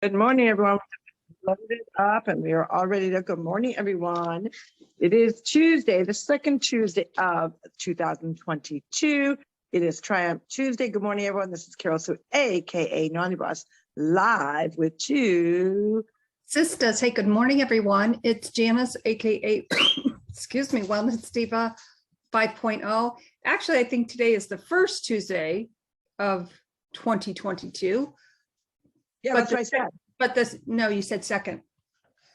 Good morning, everyone. Loaded up and we are all ready to go. Good morning, everyone. It is Tuesday, the second Tuesday of 2022. It is Triumph Tuesday. Good morning, everyone. This is Carol Sue, aka Naughty Boss, live with TwoSistas. Hey, good morning, everyone. It's Janis, aka excuse me, Wellness Diva 5.0. Actually, I think today is the first Tuesday of 2022. Yeah, that's what I said. But no, you said second.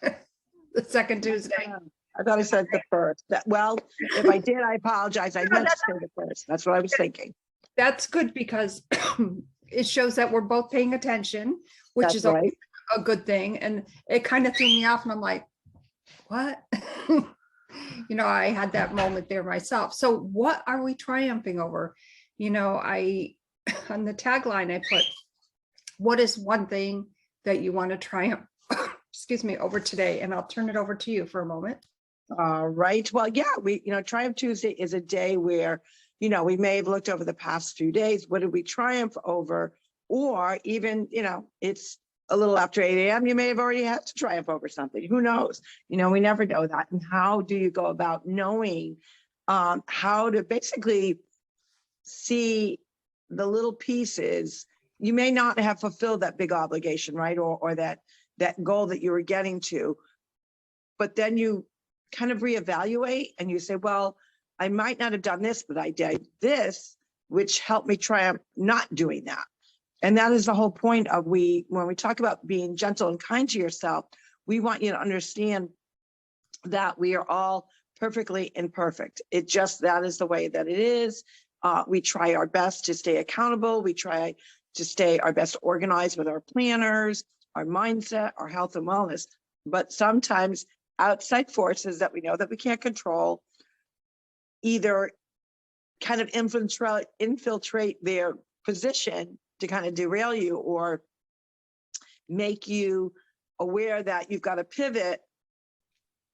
The second Tuesday. I thought I said the first. Well, if I did, I apologize. I meant to say the first. That's what I was thinking. That's good because it shows that we're both paying attention, which That's is right. a good thing. And it kind of threw me off and I'm like, what? I had that moment there myself. So what are we triumphing over? On the tagline, I put, what is one thing that you want to triumph, excuse me, over today? And I'll turn it over to you for a moment. All right. Well, yeah, Triumph Tuesday is a day where, we may have looked over the past few days. What did we triumph over? Or even, it's a little after 8 a.m. You may have already had to triumph over something. Who knows? We never know that. And how do you go about knowing how to basically see the little pieces? You may not have fulfilled that big obligation, right? Or that goal that you were getting to, but then you kind of reevaluate and you say, well, I might not have done this, but I did this, which helped me triumph not doing that. And that is the whole point of when we talk about being gentle and kind to yourself, we want you to understand that we are all perfectly imperfect. That is the way that it is. We try our best to stay accountable. We try to stay our best organized with our planners, our mindset, our health and wellness. But sometimes outside forces that we know that we can't control either kind of infiltrate their position to kind of derail you or make you aware that you've got to pivot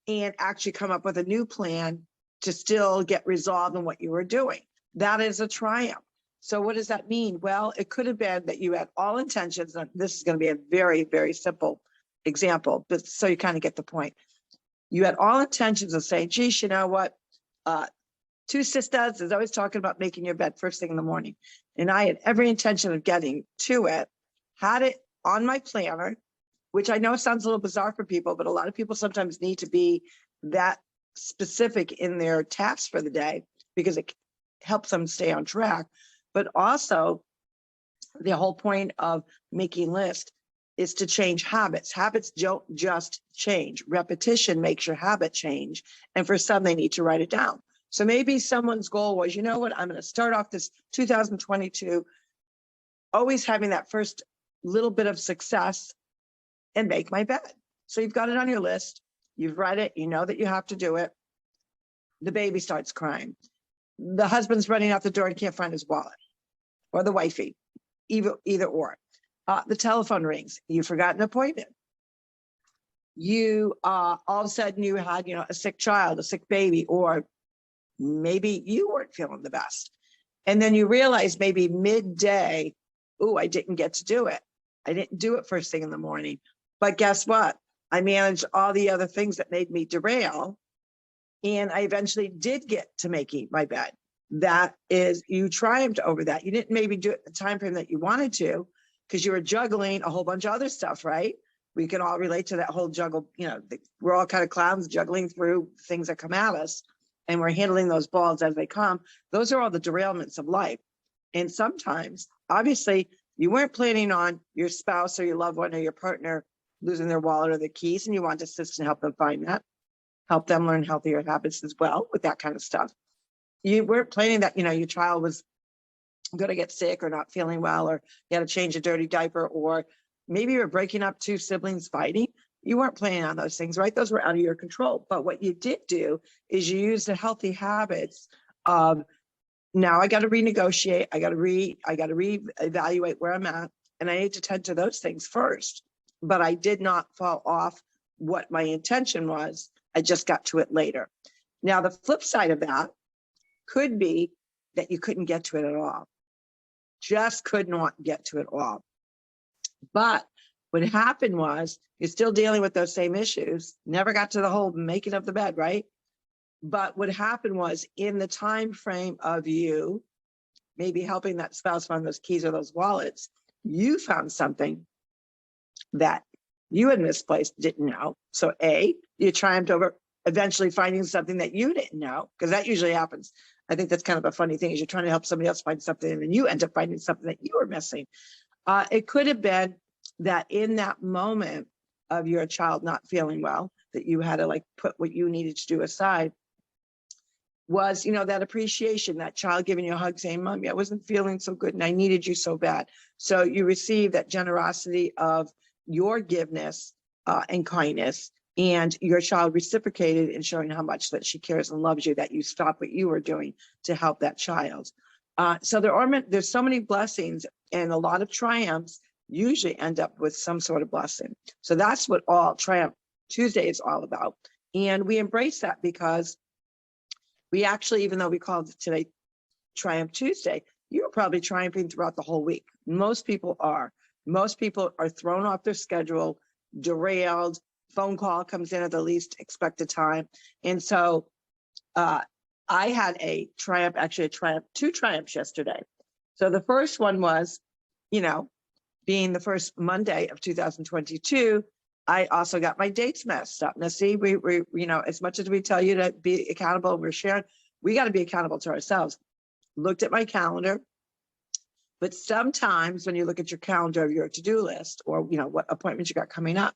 and actually come up with a new plan to still get resolved in what you were doing. That is a triumph. So what does that mean? Well, it could have been that you had all intentions, and this is going to be a very, very simple example, but so you kind of get the point. You had all intentions of saying, geez, you know what? TwoSistas is always talking about making your bed first thing in the morning. And I had every intention of getting to it, had it on my planner, which I know sounds a little bizarre for people, but a lot of people sometimes need to be that specific in their tasks for the day because it helps them stay on track. But also, the whole point of making lists is to change habits. Habits don't just change. Repetition makes your habit change. And for some, they need to write it down. So maybe someone's goal was, you know what, I'm going to start off this 2022, always having that first little bit of success and make my bed. So you've got it on your list. You've read it. You know that you have to do it. The baby starts crying. The husband's running out the door and can't find his wallet, or the wifey, either or. The telephone rings. You forgot an appointment. You all of a sudden you had, a sick child, a sick baby, or maybe you weren't feeling the best. And then you realize maybe midday, oh, I didn't get to do it. I didn't do it first thing in the morning. But guess what? I managed all the other things that made me derail. And I eventually did get to making my bed. That is, you triumphed over that. You didn't maybe do it the time frame that you wanted to because you were juggling a whole bunch of other stuff, right? We can all relate to that whole juggle. We're all kind of clowns juggling through things that come at us, and we're handling those balls as they come. Those are all the derailments of life. And sometimes, obviously, you weren't planning on your spouse or your loved one or your partner losing their wallet or their keys, and you want to assist and help them find that. Help them learn healthier habits as well with that kind of stuff. You weren't planning that, your child was going to get sick or not feeling well, or you had to change a dirty diaper, or maybe you were breaking up two siblings fighting. You weren't planning on those things, right? Those were out of your control. But what you did do is you used the healthy habits of, now I got to renegotiate. I got to reevaluate where I'm at, and I need to tend to those things first. But I did not fall off what my intention was. I just got to it later. Now, the flip side of that could be that you couldn't get to it at all. Just could not get to it all. But What happened was you're still dealing with those same issues, never got to the whole making of the bed, right? But what happened was in the time frame of you maybe helping that spouse find those keys or those wallets, you found something that you had misplaced, didn't know. So A, you triumphed over eventually finding something that you didn't know, because that usually happens. I think that's kind of a funny thing is you're trying to help somebody else find something and then you end up finding something that you were missing. It could have been that in that moment of your child not feeling well, that you had to like put what you needed to do aside, was, you know, that appreciation, that child giving you a hug saying, Mommy, I wasn't feeling so good and I needed you so bad. So you receive that generosity of your giveness and kindness, and your child reciprocated in showing how much that she cares and loves you, that you stopped what you were doing to help that child. So there's so many blessings, and a lot of triumphs usually end up with some sort of blessing. So that's what all Triumph Tuesday is all about. And we embrace that because we actually, even though we called today Triumph Tuesday, you're probably triumphing throughout the whole week. Most people are. Most people are thrown off their schedule, derailed, phone call comes in at the least expected time. And so I had a triumph, actually two triumphs yesterday. So the first one was, you know, being the first Monday of 2022, I also got my dates messed up. Now, see, we you know, as much as we tell you to be accountable, we're sharing, we got to be accountable to ourselves. Looked at my calendar, but sometimes when you look at your calendar of your to-do list, or, you know, what appointments you got coming up,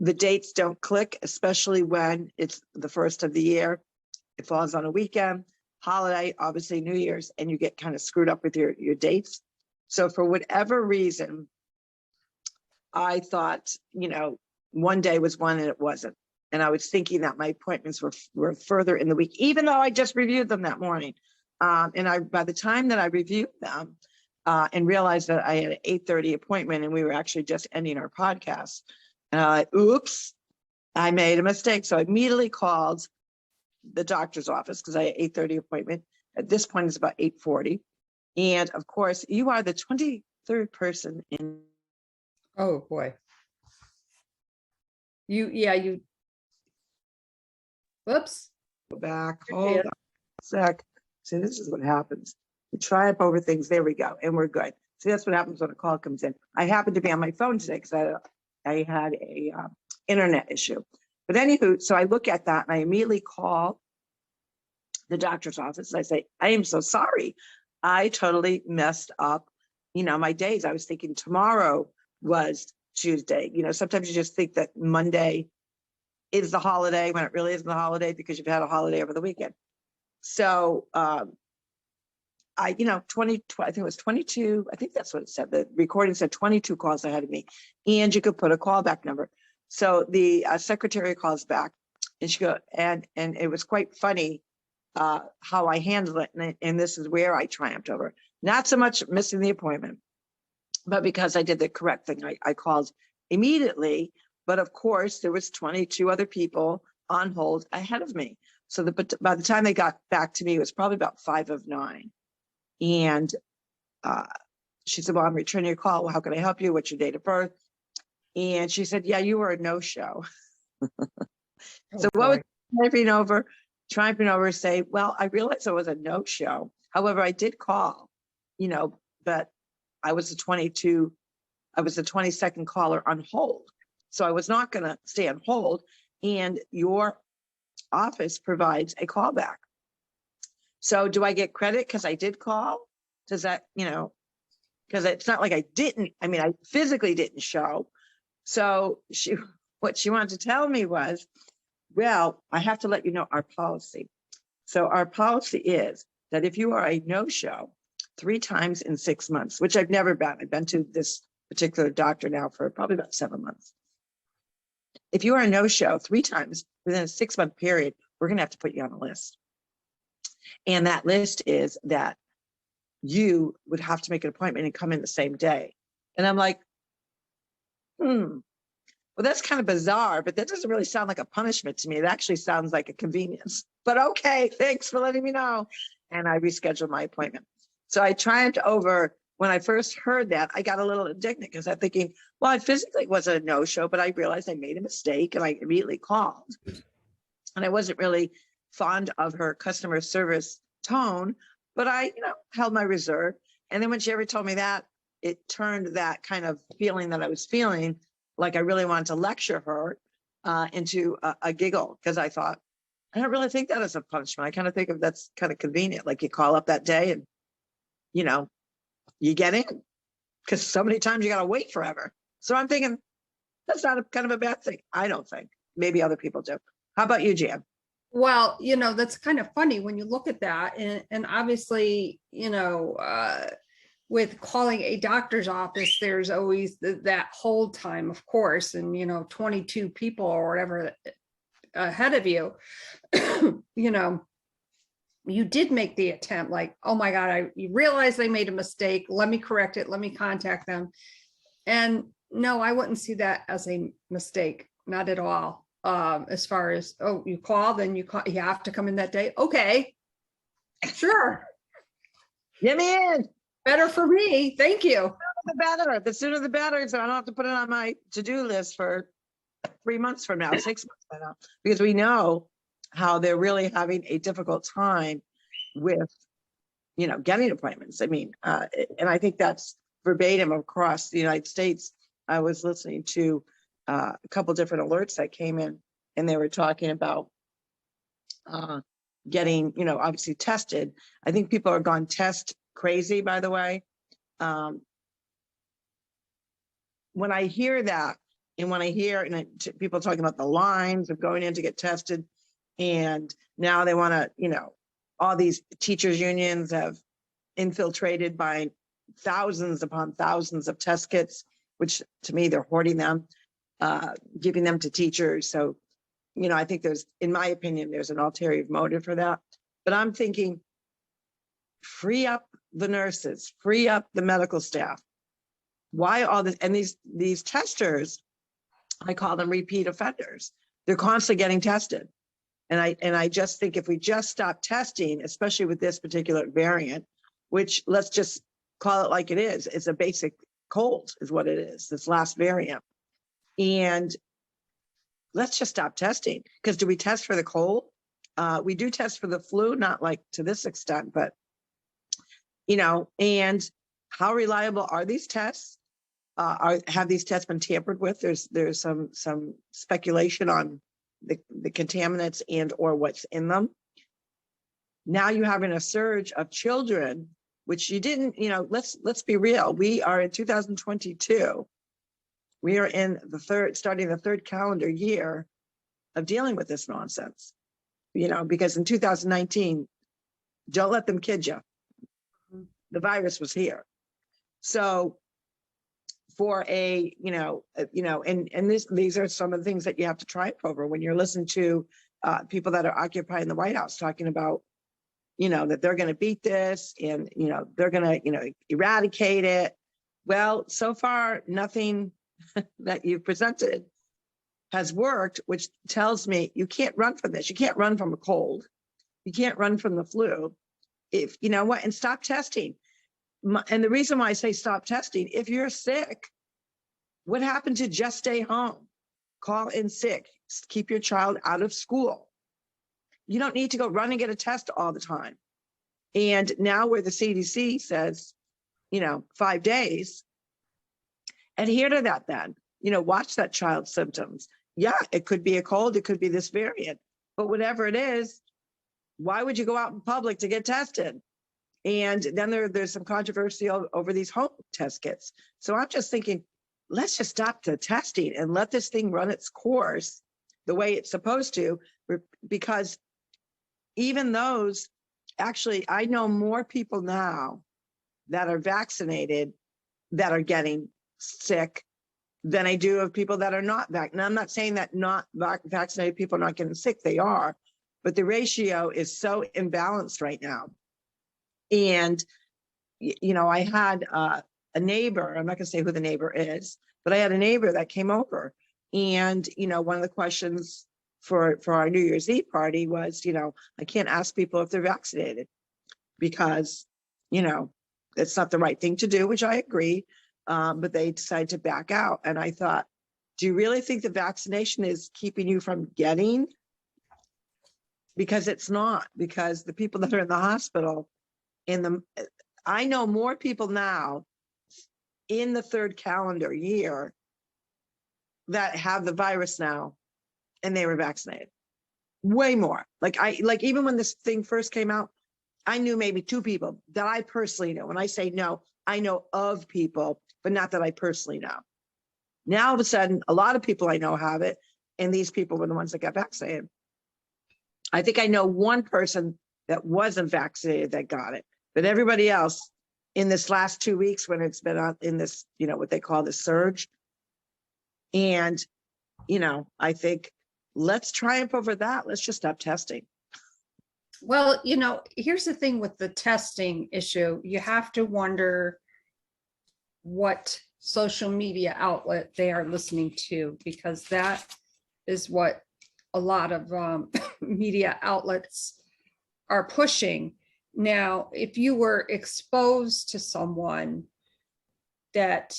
the dates don't click, especially when it's the first of the year. It falls on a weekend, holiday, obviously New Year's, and you get kind of screwed up with your dates. So for whatever reason, I thought, you know, one day was one and it wasn't. And I was thinking that my appointments were further in the week, even though I just reviewed them that morning. And by the time that I reviewed them and realized that I had an 8:30 appointment and we were actually just ending our podcast, oops, I made a mistake. So I immediately called the doctor's office because I had an 8:30 appointment. At this point, it's about 8:40. And of course, you are the 23rd person in. Oh, boy. You, whoops. Go back, hold on a sec. See, this is what happens. You triumph over things. There we go. And we're good. See, that's what happens when a call comes in. I happened to be on my phone today because I had a internet issue. But anywho, so I look at that and I immediately call the doctor's office. I say, I am so sorry. I totally messed up, you know, my days. I was thinking tomorrow was Tuesday. You know, sometimes you just think that Monday is the holiday when it really isn't the holiday because you've had a holiday over the weekend. So you know, I think it was 22. I think that's what it said. The recording said 22 calls ahead of me, and you could put a callback number. So the secretary calls back, and she goes, and it was quite funny how I handled it, and this is where I triumphed over. Not so much missing the appointment, but because I did the correct thing. I called immediately, but of course there was 22 other people on hold ahead of me. So by the time they got back to me, it was probably about 5 of 9. And she said, well, I'm returning your call. Well, how can I help you? What's your date of birth? And she said, yeah, you were a no-show. So what was triumphing over say, well, I realized I was a no-show. However, I did call, you know, but I was the 22nd caller on hold. So I was not going to stay on hold, and your office provides a callback. So do I get credit because I did call? Does that, you know, because it's not like I physically didn't show. So what she wanted to tell me was, well, I have to let you know our policy. So our policy is that if you are a no-show 3 times in 6 months, which I've never been, I've been to this particular doctor now for probably about 7 months. If you are a no-show 3 times within a 6-month period, we're going to have to put you on a list. And that list is that you would have to make an appointment and come in the same day. And I'm like, well, that's kind of bizarre, but that doesn't really sound like a punishment to me. It actually sounds like a convenience. But okay, thanks for letting me know. And I rescheduled my appointment. So I triumphed over when I first heard that, I got a little indignant because I'm thinking, well, I physically was a no-show, but I realized I made a mistake and I immediately called. And I wasn't really fond of her customer service tone, but I, held my reserve. And then when she ever told me that, it turned that kind of feeling that I was feeling like I really wanted to lecture her into a giggle, because I thought, I don't really think that is a punishment. I kind of think of that's kind of convenient. Like you call up that day and, you get in, because so many times you got to wait forever. So I'm thinking that's not kind of a bad thing. I don't think. Maybe other people do. How about you, Jan? Well, that's kind of funny when you look at that. And obviously, with calling a doctor's office, there's always that hold time, of course, and 22 people or whatever ahead of you. You did make the attempt, like, oh my God, you realize they made a mistake. Let me correct it. Let me contact them. And no, I wouldn't see that as a mistake. Not at all. As far as, oh, you call, then you have to come in that day. Okay, sure. Get me in. Better for me. Thank you. The better. The sooner the better. So I don't have to put it on my to-do list for 3 months from now, 6 months from now, because we know how they're really having a difficult time with, getting appointments. I mean, and I think that's verbatim across the United States. I was listening to a couple different alerts that came in, and they were talking about getting, obviously tested. I think people are gone test crazy, by the way. When I hear that, and when I hear people talking about the lines of going in to get tested, and now they want to, all these teachers unions have infiltrated by thousands upon thousands of test kits, which to me, they're hoarding them, giving them to teachers. So, I think in my opinion, there's an ulterior motive for that. But I'm thinking, free up the nurses, free up the medical staff. Why all this? And these testers, I call them repeat offenders. They're constantly getting tested. And I just think if we just stop testing, especially with this particular variant, which let's just call it like it is, it's a basic cold is what it is, this last variant. And let's just stop testing, because do we test for the cold? We do test for the flu, not like to this extent, but, and how reliable are these tests? Have these tests been tampered with? There's some speculation on the contaminants and or what's in them. Now you're having a surge of children, which you didn't, let's be real. We are in 2022. We are starting the third calendar year of dealing with this nonsense, because in 2019, don't let them kid you. The virus was here. So for these are some of the things that you have to triumph over when you're listening to people that are occupying the White House talking about, that they're going to beat this and, they're going to, eradicate it. Well, so far, nothing that you've presented has worked, which tells me you can't run from this. You can't run from a cold. You can't run from the flu. If and stop testing. And the reason why I say stop testing, if you're sick, what happened to just stay home? Call in sick. Keep your child out of school. You don't need to go run and get a test all the time. And now where the CDC says, 5 days, adhere to that then. Watch that child's symptoms. Yeah, it could be a cold. It could be this variant. But whatever it is, why would you go out in public to get tested? And then there's some controversy over these home test kits. So I'm just thinking, let's just stop the testing and let this thing run its course the way it's supposed to, because even those, actually, I know more people now that are vaccinated that are getting sick than I do of people that are not vaccinated. Now, I'm not saying that not vaccinated people are not getting sick, they are, but the ratio is so imbalanced right now. And, I had a neighbor, I'm not going to say who the neighbor is, but I had a neighbor that came over. And, one of the questions for our New Year's Eve party was, I can't ask people if they're vaccinated because, it's not the right thing to do, which I agree. But they decided to back out. And I thought, do you really think the vaccination is keeping you from getting? Because it's not, because the people that are in the hospital I know more people now in the third calendar year that have the virus now and they were vaccinated. Way more. Like even when this thing first came out, I knew maybe 2 people that I personally know. When I say no, I know of people, but not that I personally know. Now all of a sudden, a lot of people I know have it, and these people were the ones that got vaccinated. I think I know one person that wasn't vaccinated that got it, but everybody else in this last 2 weeks when it's been on in this, what they call the surge. And, I think let's triumph over that. Let's just stop testing. Well, here's the thing with the testing issue. You have to wonder what social media outlet they are listening to, because that is what a lot of media outlets are pushing. Now, if you were exposed to someone that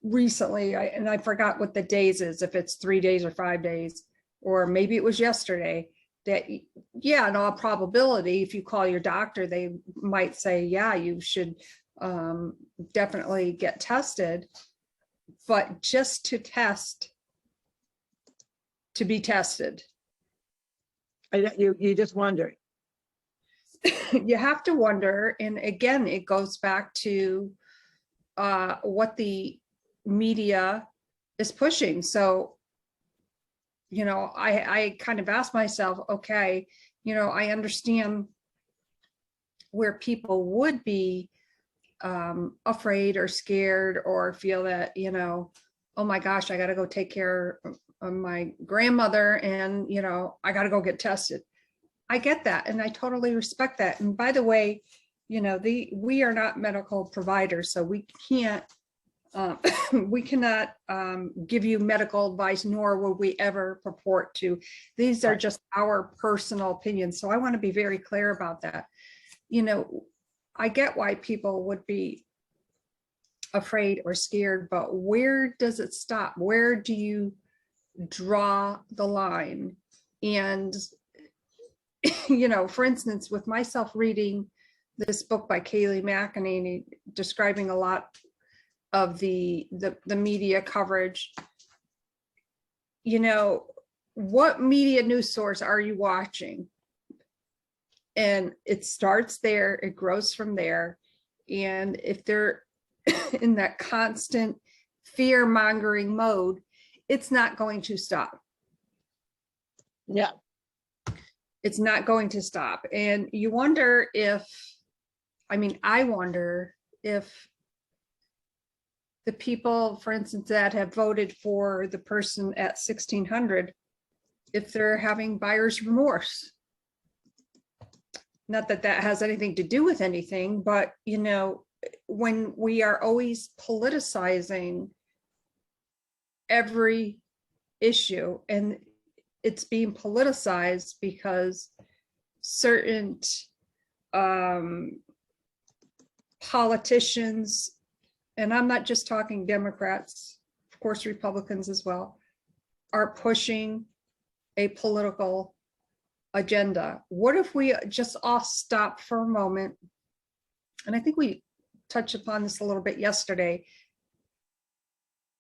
recently, and I forgot what the days is, if it's 3 days or 5 days, or maybe it was yesterday, that, yeah, in all probability, if you call your doctor, they might say, yeah, you should definitely get tested. But just to be tested. You just wonder. You have to wonder. And again, it goes back to what the media is pushing. So, I kind of asked myself, okay, I understand where people would be afraid or scared or feel that, oh my gosh, I got to go take care of my grandmother and, I got to go get tested. I get that. And I totally respect that. And by the way, we are not medical providers, so we can't, we cannot give you medical advice, nor will we ever purport to. These are just our personal opinions. So I want to be very clear about that. I get why people would be afraid or scared, but where does it stop? Where do you draw the line? And, for instance, with myself reading this book by Kayleigh McEnany, describing a lot of the media coverage, what media news source are you watching? And it starts there, it grows from there. And if they're in that constant fear mongering mode, it's not going to stop. Yeah. It's not going to stop. And you wonder I wonder if the people, for instance, that have voted for the person at 1600, if they're having buyer's remorse. Not that that has anything to do with anything, but, when we are always politicizing every issue, and it's being politicized because certain politicians, and I'm not just talking Democrats, of course, Republicans as well, are pushing a political agenda. What if we just all stop for a moment? And I think we touched upon this a little bit yesterday.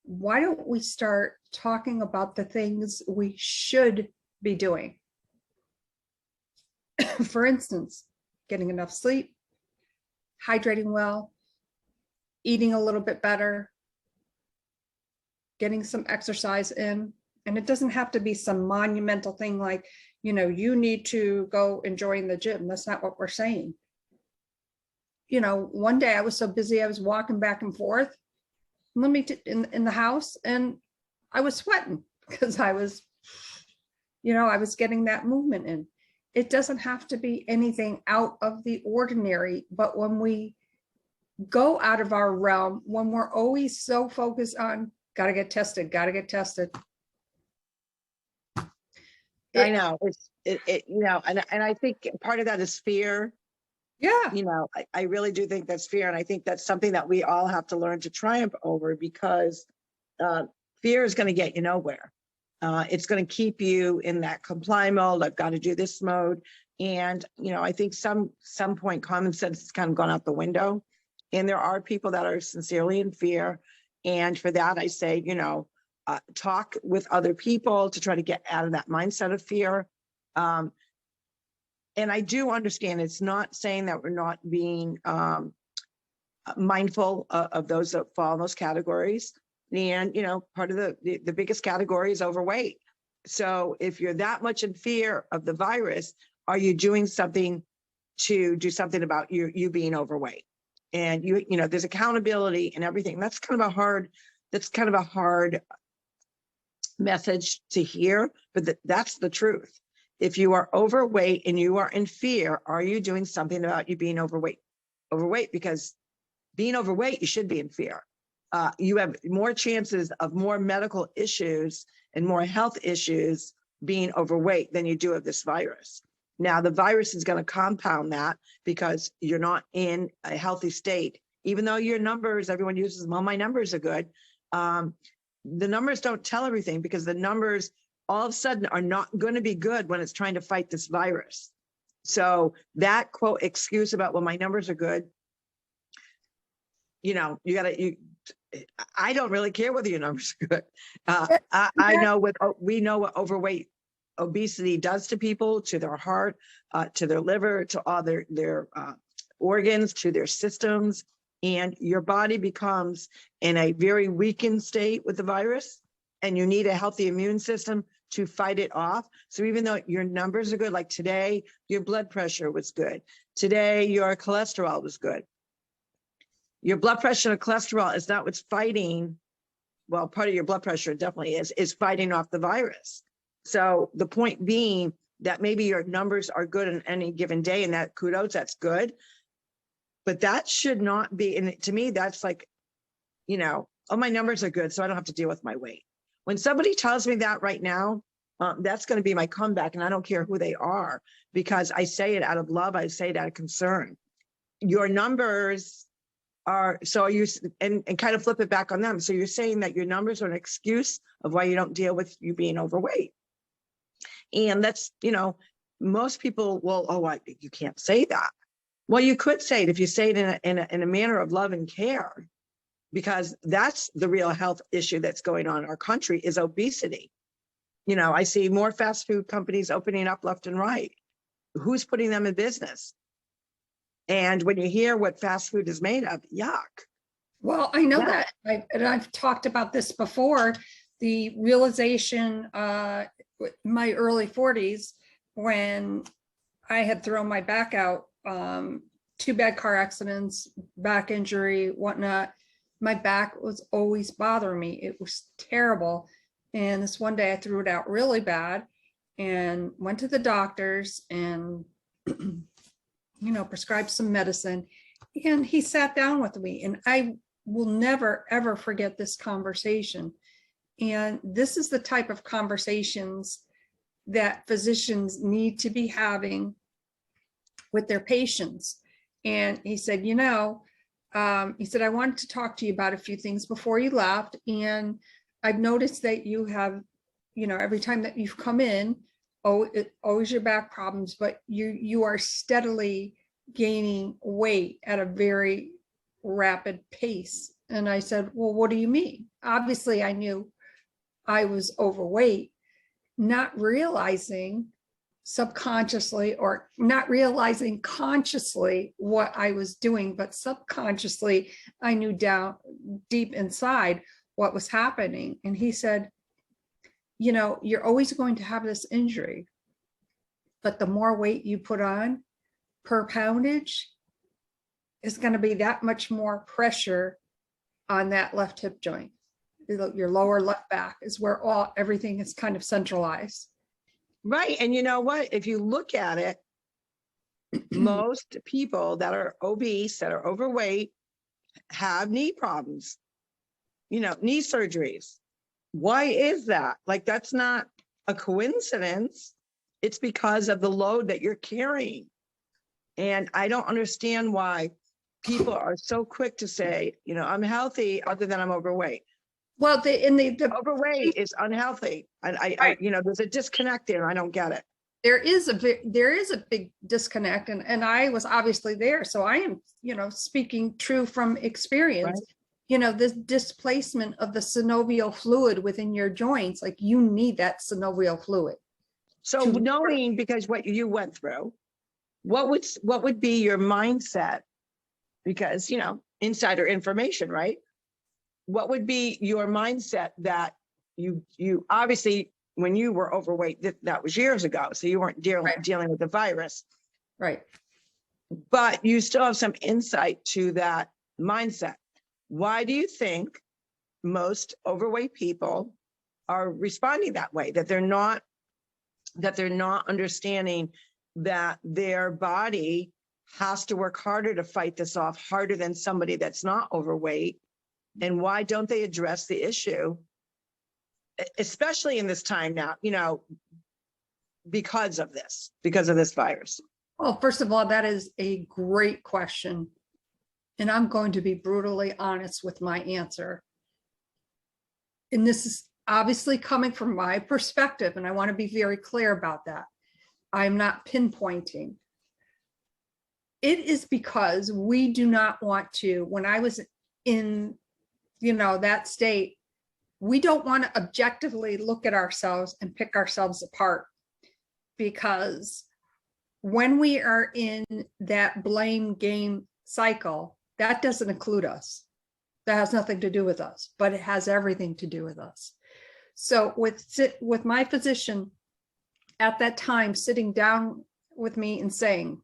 Why don't we start talking about the things we should be doing? For instance, getting enough sleep, hydrating well, eating a little bit better, getting some exercise in. And it doesn't have to be some monumental thing like, you need to go and join the gym. That's not what we're saying. One day I was so busy, I was walking back and forth in the house, and I was sweating because I was getting that movement in. It doesn't have to be anything out of the ordinary, but when we go out of our realm, when we're always so focused on gotta get tested. I know and I think part of that is fear. Yeah. You know, I really do think that's fear. And I think that's something that we all have to learn to triumph over, because fear is going to get you nowhere. It's going to keep you in that comply mode. I've got to do this mode. And, you know, I think some point common sense has kind of gone out the window. And there are people that are sincerely in fear. And for that, I say, you know, talk with other people to try to get out of that mindset of fear. And I do understand it's not saying that we're not being mindful of those that fall in those categories. And, you know, part of the biggest category is overweight. So if you're that much in fear of the virus, are you doing something to do something about you being overweight? And you know, there's accountability and everything. That's kind of a hard message to hear, but that's the truth. If you are overweight and you are in fear, are you doing something about you being overweight? Overweight, because being overweight, you should be in fear. You have more chances of more medical issues and more health issues being overweight than you do of this virus. Now, the virus is going to compound that because you're not in a healthy state. Even though your numbers, everyone uses them, oh, my numbers are good. The numbers don't tell everything, because the numbers all of a sudden are not going to be good when it's trying to fight this virus. So that quote excuse about, well, my numbers are good, you know, I don't really care whether your numbers are good. I know we know what overweight, obesity does to people, to their heart, to their liver, to all their organs, to their systems. And your body becomes in a very weakened state with the virus, and you need a healthy immune system to fight it off. So even though your numbers are good, like today, your blood pressure was good. Today, your cholesterol was good. Your blood pressure and cholesterol is not what's fighting. Well, part of your blood pressure definitely is fighting off the virus. So the point being that maybe your numbers are good on any given day, and that kudos, that's good. But that should not be, and to me, that's like, you know, oh, my numbers are good, so I don't have to deal with my weight. When somebody tells me that right now, that's going to be my comeback, and I don't care who they are, because I say it out of love. I say it out of concern. Your numbers are, so you, and kind of flip it back on them. So you're saying that your numbers are an excuse of why you don't deal with you being overweight. And that's, you know, most people will, oh, you can't say that. Well, you could say it if you say it in a manner of love and care, because that's the real health issue that's going on in our country is obesity. You know, I see more fast food companies opening up left and right. Who's putting them in business? And when you hear what fast food is made of, yuck. Well, I know that, and I've talked about this before, the realization my early 40s, when I had thrown my back out, 2 bad car accidents, back injury, whatnot. My back was always bothering me. It was terrible. And this one day I threw it out really bad and went to the doctors and, you know, prescribed some medicine. And he sat down with me, and I will never, ever forget this conversation. And this is the type of conversations that physicians need to be having with their patients. And he said, you know, he said, I wanted to talk to you about a few things before you left. And I've noticed that you have, you know, every time that you've come in, always your back problems, but you are steadily gaining weight at a very rapid pace. And I said, well, what do you mean? Obviously, I knew I was overweight, not realizing subconsciously, or not realizing consciously what I was doing, but subconsciously I knew down deep inside what was happening. And he said, you know, you're always going to have this injury, but the more weight you put on per poundage is going to be that much more pressure on that left hip joint. Your lower left back is where everything is kind of centralized. Right. And you know what? If you look at it, most people that are obese, that are overweight, have knee problems, you know, knee surgeries. Why is that? Like, that's not a coincidence. It's because of the load that you're carrying. And I don't understand why people are so quick to say, I'm healthy other than I'm overweight. Well, the Overweight is unhealthy. And Right. there's a disconnect there. I don't get it. there is a big disconnect, and I was obviously there, so I am, speaking true from experience. Right. This displacement of the synovial fluid within your joints, like you need that synovial fluid. So knowing, because what you went through, what would be your mindset? Because, insider information, right? What would be your mindset that you obviously, when you were overweight, that was years ago, so you weren't dealing with the virus, Right. but you still have some insight to that mindset. Why do you think most overweight people are responding that way? That they're not understanding that their body has to work harder to fight this off, harder than somebody that's not overweight. And why don't they address the issue, especially in this time now, because of this virus? Well, first of all, that is a great question. And I'm going to be brutally honest with my answer. And this is obviously coming from my perspective, and I want to be very clear about that. I'm not pinpointing. It is because we do not want to, when I was in, that state, we don't want to objectively look at ourselves and pick ourselves apart, because when we are in that blame game cycle, that doesn't include us. That has nothing to do with us, but it has everything to do with us. So with my physician at that time sitting down with me and saying,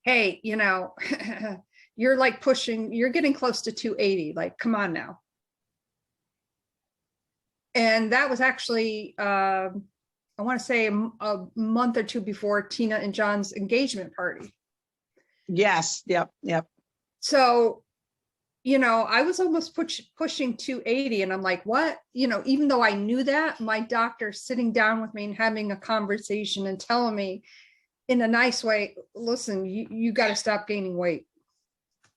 hey, you're like you're getting close to 280, like, come on now. And that was actually, I want to say a month or two before Tina and John's engagement party. Yes. Yep. So, I was almost pushing 280, and I'm like, what? Even though I knew that, my doctor sitting down with me and having a conversation and telling me in a nice way, listen, you got to stop gaining weight.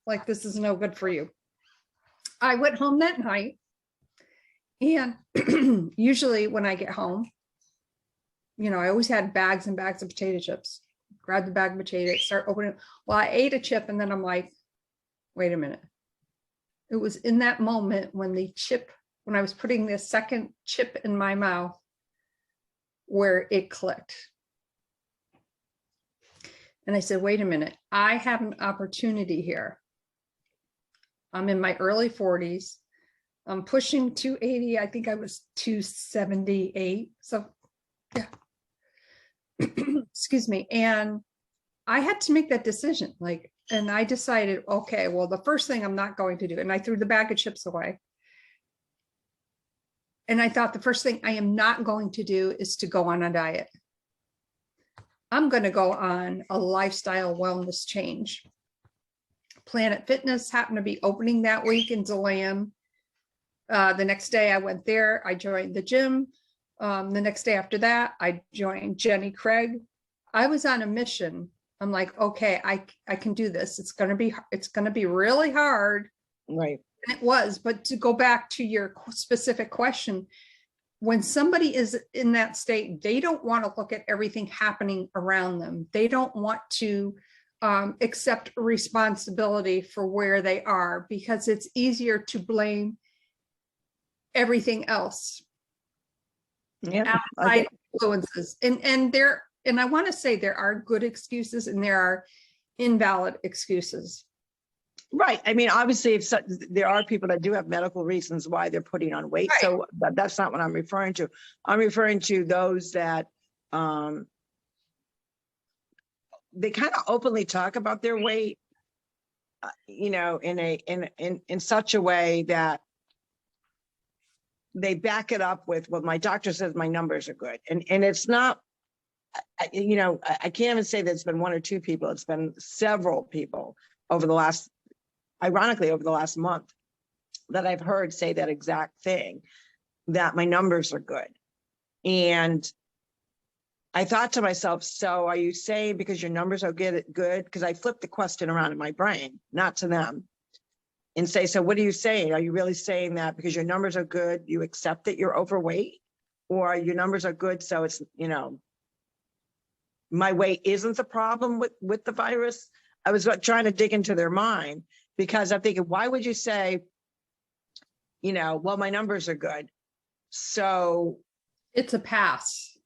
Like, this is no good for you. I went home that night, and usually when I get home, I always had bags and bags of potato chips. Grab the bag of potatoes, start opening. Well, I ate a chip, and then I'm like, wait a minute. It was in that moment when I was putting the second chip in my mouth, where it clicked. And I said, wait a minute, I have an opportunity here. I'm in my early 40s. I'm pushing 280. I think I was 278. So yeah. Excuse me. And I had to make that decision. And I decided, okay, well, the first thing I'm not going to do, and I threw the bag of chips away. And I thought the first thing I am not going to do is to go on a diet. I'm going to go on a lifestyle wellness change. Planet Fitness happened to be opening that week in DeLand. The next day I went there, I joined the gym. The next day after that, I joined Jenny Craig. I was on a mission. I'm like, okay, I can do this. It's going to be really hard. Right. And it was, but to go back to your specific question, when somebody is in that state, they don't want to look at everything happening around them. They don't want to accept responsibility for where they are, because it's easier to blame everything else. Yeah. Outside influences. And I want to say there are good excuses and there are invalid excuses. Right. I mean, obviously, there are people that do have medical reasons why they're putting on weight. Right. So that's not what I'm referring to. I'm referring to those that they kind of openly talk about their weight, in such a way that they back it up with, well, my doctor says my numbers are good, and it's not. I can't even say that it's been one or two people. It's been several people ironically, over the last month, that I've heard say that exact thing, that my numbers are good. And I thought to myself, so are you saying because your numbers are good, because I flipped the question around in my brain, not to them, and say, so what are you saying? Are you really saying that because your numbers are good, you accept that you're overweight? Or your numbers are good, so it's, my weight isn't the problem with the virus? I was trying to dig into their mind, because I'm thinking, why would you say, well, my numbers are good, so It's a pass.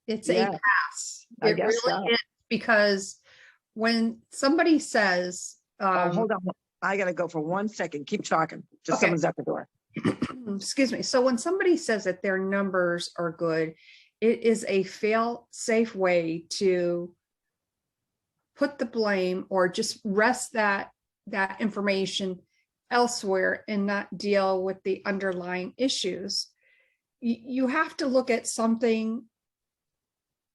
It's a yeah, pass. I It guess really so. is, because when somebody says, Oh, hold on, I gotta go for 1 second. Keep talking. Just Okay. someone's at the door. excuse me. So when somebody says that their numbers are good, it is a fail-safe way to put the blame or just rest that information elsewhere and not deal with the underlying issues. You have to look at something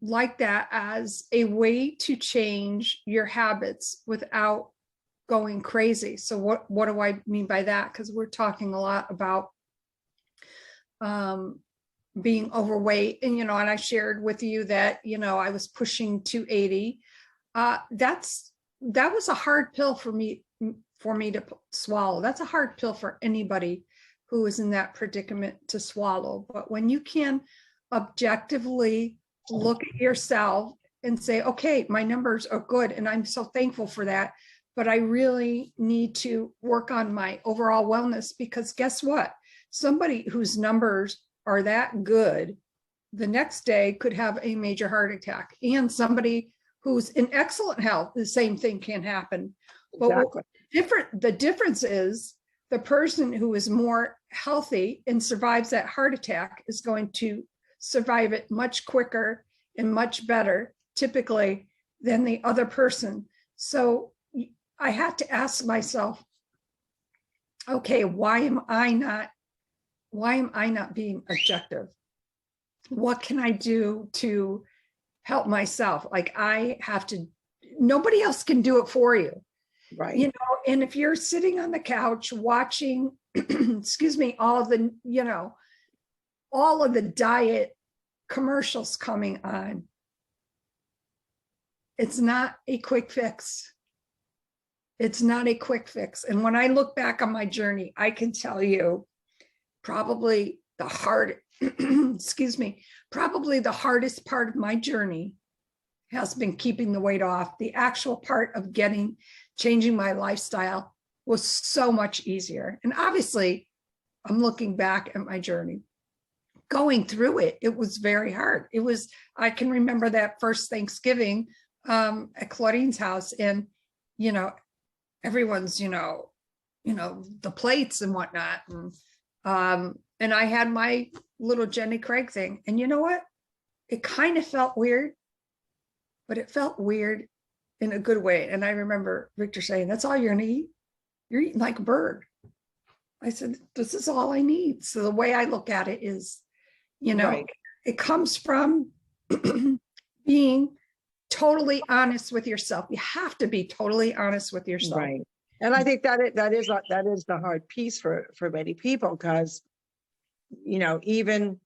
like that as a way to change your habits without going crazy. So what do I mean by that? Because we're talking a lot about being overweight, and and I shared with you that I was pushing 280. That was a hard pill for me to swallow. That's a hard pill for anybody who is in that predicament to swallow. But when you can objectively look at yourself and say, okay, my numbers are good, and I'm so thankful for that, but I really need to work on my overall wellness, because guess what? Somebody whose numbers are that good the next day could have a major heart attack, and somebody who's in excellent health, the same thing can happen. Exactly. But the difference is the person who is more healthy and survives that heart attack is going to survive it much quicker and much better, typically, than the other person. So I had to ask myself, okay, why am I not being objective? What can I do to help myself? Like, nobody else can do it for you. Right. And if you're sitting on the couch watching, excuse me, all of the diet commercials coming on, it's not a quick fix. It's not a quick fix. And when I look back on my journey, I can tell you probably the hardest part of my journey has been keeping the weight off. The actual part of changing my lifestyle was so much easier. And obviously, I'm looking back at my journey. Going through it, it was very hard. I can remember that first Thanksgiving at Claudine's house, and, everyone's, the plates and whatnot. And I had my little Jenny Craig thing. And you know what? It kind of felt weird, but it felt weird in a good way. And I remember Victor saying, that's all you're gonna eat? You're eating like a bird. I said, this is all I need. So the way I look at it is, Right. it comes from being totally honest with yourself. You have to be totally honest with yourself. Right. And I think that is the hard piece for many people, because, even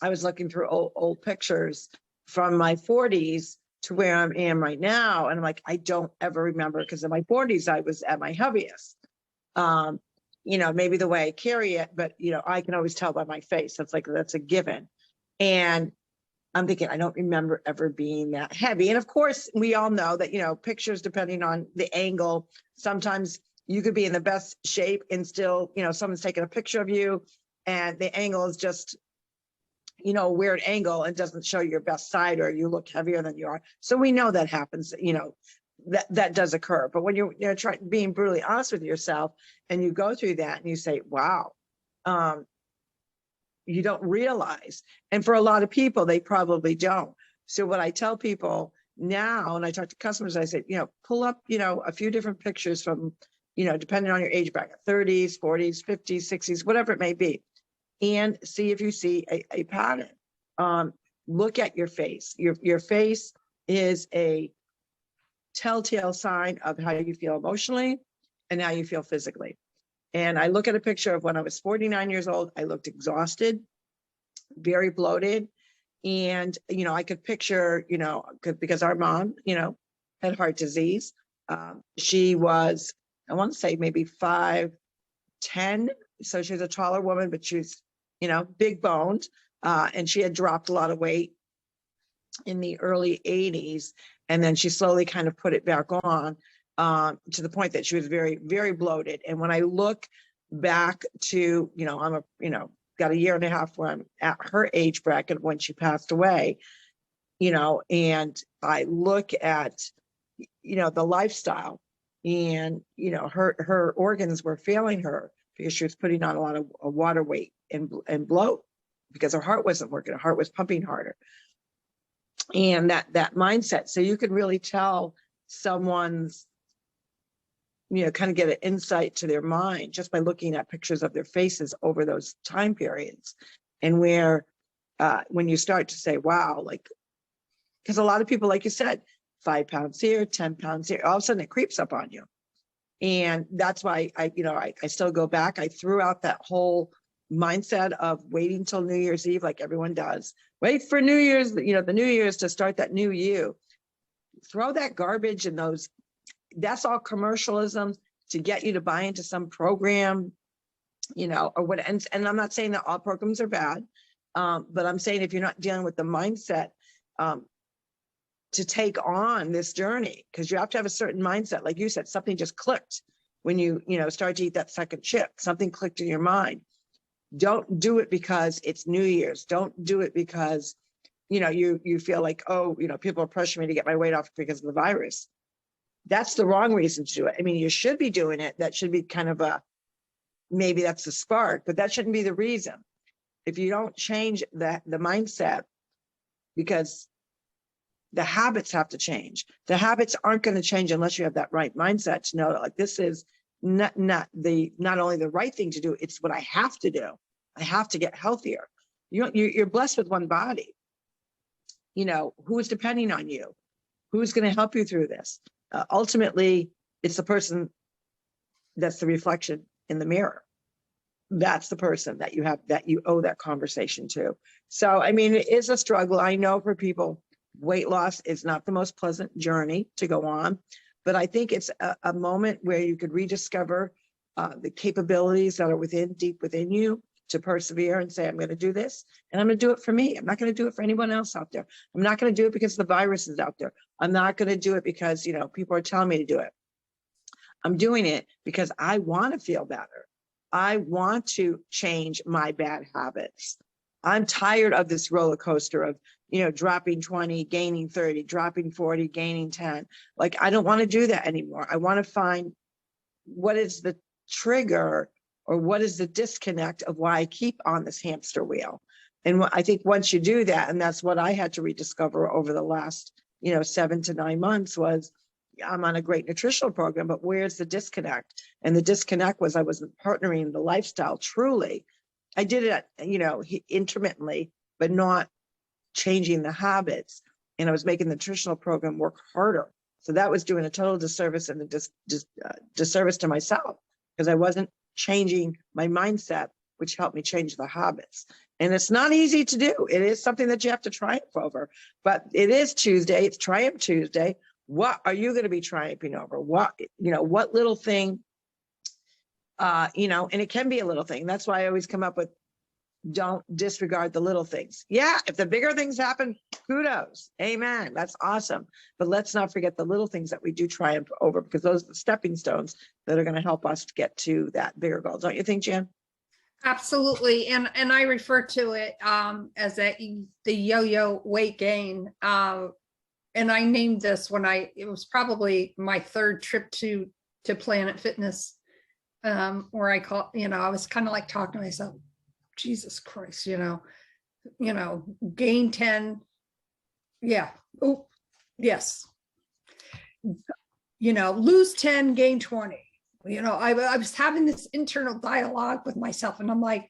I was looking through old pictures from my 40s to where I am right now. And I'm like, I don't ever remember, because in my 40s, I was at my heaviest. Maybe the way I carry it, but, I can always tell by my face. That's a given. And I'm thinking, I don't remember ever being that heavy. And of course, we all know that, pictures, depending on the angle, sometimes you could be in the best shape and still, someone's taking a picture of you and the angle is just, a weird angle and doesn't show your best side, or you look heavier than you are. So we know that happens, that does occur. But when you're being brutally honest with yourself and you go through that and you say, wow, you don't realize. And for a lot of people, they probably don't. So what I tell people now, and I talk to customers, I say, pull up, a few different pictures from, depending on your age bracket, 30s, 40s, 50s, 60s, whatever it may be, and see if you see a pattern. Look at your face. Your face is a telltale sign of how you feel emotionally and how you feel physically. And I look at a picture of when I was 49 years old, I looked exhausted, very bloated. And, I could picture, because our mom, had heart disease. She was, I want to say maybe 5'10". So she was a taller woman, but she was, big boned. And she had dropped a lot of weight in the early 80s. And then she slowly kind of put it back on, to the point that she was very, very bloated. And when I look back to, got a year and a half when I'm at her age bracket when she passed away, and I look at, the lifestyle, and, her organs were failing her because she was putting on a lot of water weight and bloat because her heart wasn't working. Her heart was pumping harder. And that mindset. So you can really tell someone's, kind of get an insight to their mind just by looking at pictures of their faces over those time periods. And where, when you start to say, wow, like, because a lot of people, like you said, 5 pounds here, 10 pounds here, all of a sudden it creeps up on you. And that's why I still go back. I threw out that whole mindset of waiting till New Year's Eve, like everyone does. Wait for New Year's, the New Year's to start that new you. Throw that garbage and those, that's all commercialism to get you to buy into some program, or what. And I'm not saying that all programs are bad, but I'm saying if you're not dealing with the mindset, to take on this journey, because you have to have a certain mindset. Like you said, something just clicked when you start to eat that second chip. Something clicked in your mind. Don't do it because it's New Year's. Don't do it because you feel like, oh, people are pressuring me to get my weight off because of the virus. That's the wrong reason to do it. I mean, you should be doing it. That should be kind of maybe that's the spark, but that shouldn't be the reason. If you don't change the mindset, because the habits have to change. The habits aren't going to change unless you have that right mindset to know that, like, this is not only the right thing to do, it's what I have to do. I have to get healthier. You're blessed with one body. Who is depending on you? Who's going to help you through this? Ultimately, it's the person that's the reflection in the mirror. That's the person that you owe that conversation to. So, I mean, it is a struggle. I know for people, weight loss is not the most pleasant journey to go on, but I think it's a moment where you could rediscover the capabilities that are deep within you to persevere and say, I'm going to do this, and I'm going to do it for me. I'm not going to do it for anyone else out there. I'm not going to do it because the virus is out there. I'm not going to do it because, people are telling me to do it. I'm doing it because I want to feel better. I want to change my bad habits. I'm tired of this roller coaster of, dropping 20, gaining 30, dropping 40, gaining 10. Like, I don't want to do that anymore. I want to find what is the trigger or what is the disconnect of why I keep on this hamster wheel. And I think once you do that, and that's what I had to rediscover over the last, 7 to 9 months, was I'm on a great nutritional program, but where's the disconnect? And the disconnect was I wasn't partnering the lifestyle truly. I did it, intermittently, but not changing the habits. And I was making the nutritional program work harder. So that was doing a total disservice and a disservice to myself, because I wasn't changing my mindset, which helped me change the habits. And it's not easy to do. It is something that you have to triumph over. But it is Tuesday. It's Triumph Tuesday. What are you going to be triumphing over? What little thing, and it can be a little thing. That's why I always come up with, don't disregard the little things. Yeah, if the bigger things happen, kudos. Amen. That's awesome. But let's not forget the little things that we do triumph over, because those are the stepping stones that are going to help us to get to that bigger goal. Don't you think, Jan? Absolutely. And I refer to it as the yo-yo weight gain. And I named this it was probably my third trip to Planet Fitness, where I was kind of like talking to myself, Jesus Christ, gain 10. Yeah. Oh, yes. Lose 10, gain 20. I was having this internal dialogue with myself, and I'm like,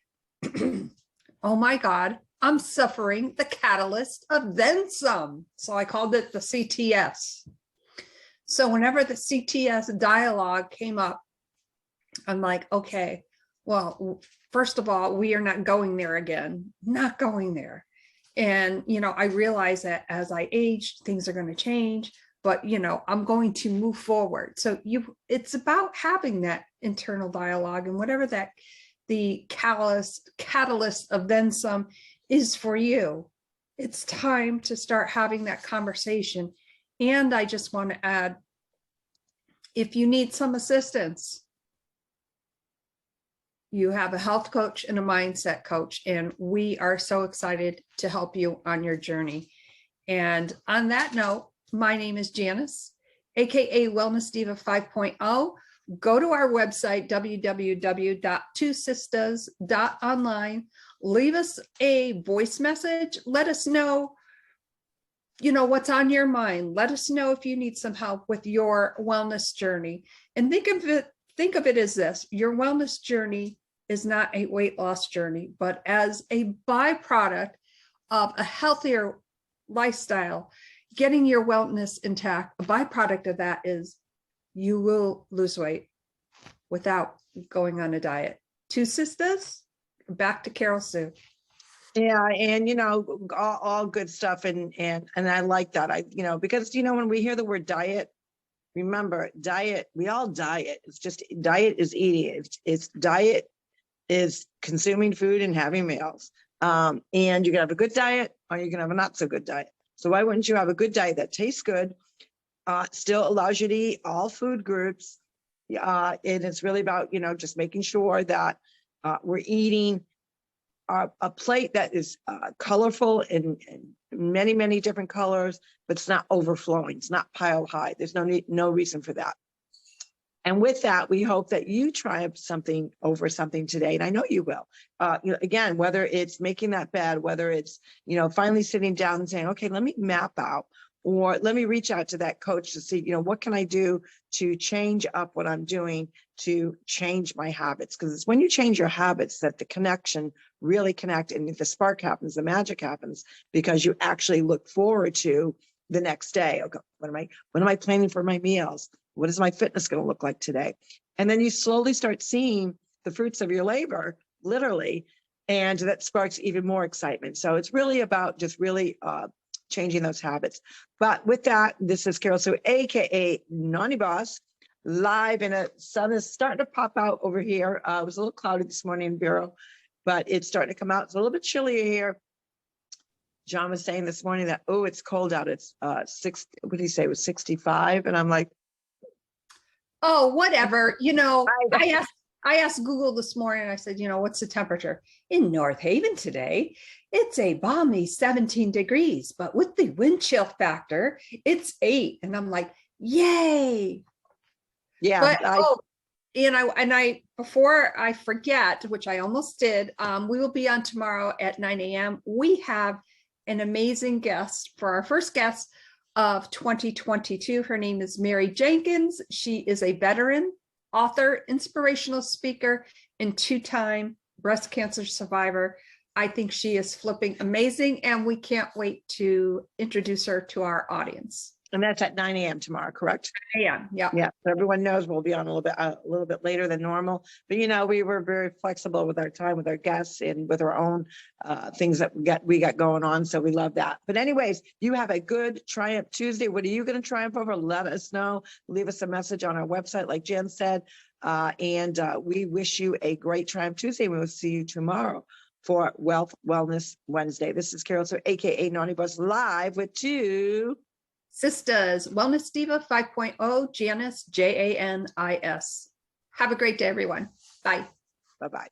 oh my God, I'm suffering the catalyst of then some. So I called it the CTS. So whenever the CTS dialogue came up, I'm like, okay, well, first of all, we are not going there again, not going there. And, I realize that as I age, things are going to change, but, I'm going to move forward. So it's about having that internal dialogue, and whatever that the catalyst of then some is for you. It's time to start having that conversation. And I just want to add, if you need some assistance, you have a health coach and a mindset coach, and we are so excited to help you on your journey. And on that note, my name is Janis, aka Wellness Diva 5.0. Go to our website, www.twosistas.online. Leave us a voice message. Let us know, what's on your mind. Let us know if you need some help with your wellness journey. And think of it as this: your wellness journey is not a weight loss journey, but as a byproduct of a healthier lifestyle, getting your wellness intact. A byproduct of that is you will lose weight without going on a diet. Two sisters, back to Carol Sue. Yeah, and all good stuff, and I like that. Because when we hear the word diet, remember, diet, we all diet. It's just diet is eating. It's diet is consuming food and having meals. And you can have a good diet, or you can have a not so good diet. So why wouldn't you have a good diet that tastes good, still allows you to eat all food groups? And it's really about, just making sure that we're eating a plate that is colorful in many, many different colors, but it's not overflowing. It's not pile high. There's no reason for that. And with that, we hope that you triumph something over something today. And I know you will. Again, whether it's making that bed, whether it's, finally sitting down and saying, okay, let me map out, or let me reach out to that coach to see, what can I do to change up what I'm doing to change my habits? Because it's when you change your habits that the connection really connect, and the spark happens, the magic happens, because you actually look forward to the next day. Okay, what am I planning for my meals? What is my fitness going to look like today? And then you slowly start seeing the fruits of your labor, literally, and that sparks even more excitement. So it's really about just really changing those habits. But with that, this is Carol Sue, aka Naughty Boss, live, and the sun is starting to pop out over here. It was a little cloudy this morning in Bureau, but it's starting to come out. It's a little bit chillier here. John was saying this morning that, it's cold out. It's what did he say? It was 65. And I'm like, oh, whatever. I asked Google this morning, I said, what's the temperature in North Haven today? It's a balmy 17 degrees, but with the wind chill factor, it's 8. And I'm like, yay. Yeah. But before I forget, which I almost did, we will be on tomorrow at 9 a.m. We have an amazing guest for our first guest of 2022. Her name is Mary Jenkins. She is a veteran, author, inspirational speaker, and 2-time breast cancer survivor. I think she is flipping amazing, and we can't wait to introduce her to our audience. And that's at 9 a.m. tomorrow, correct? Yeah. Yeah. So everyone knows we'll be on a little bit later than normal. But we were very flexible with our time, with our guests, and with our own things that we got going on. So we love that. But anyways, you have a good Triumph Tuesday. What are you going to triumph over? Let us know. Leave us a message on our website, like Jen said. And we wish you a great Triumph Tuesday. We will see you tomorrow for Wellness Wednesday. This is Carol, so aka Naughty Boss, live with Two Sistas, Wellness Diva 5.0, Janis, Janis. Have a great day, everyone. Bye. Bye-bye.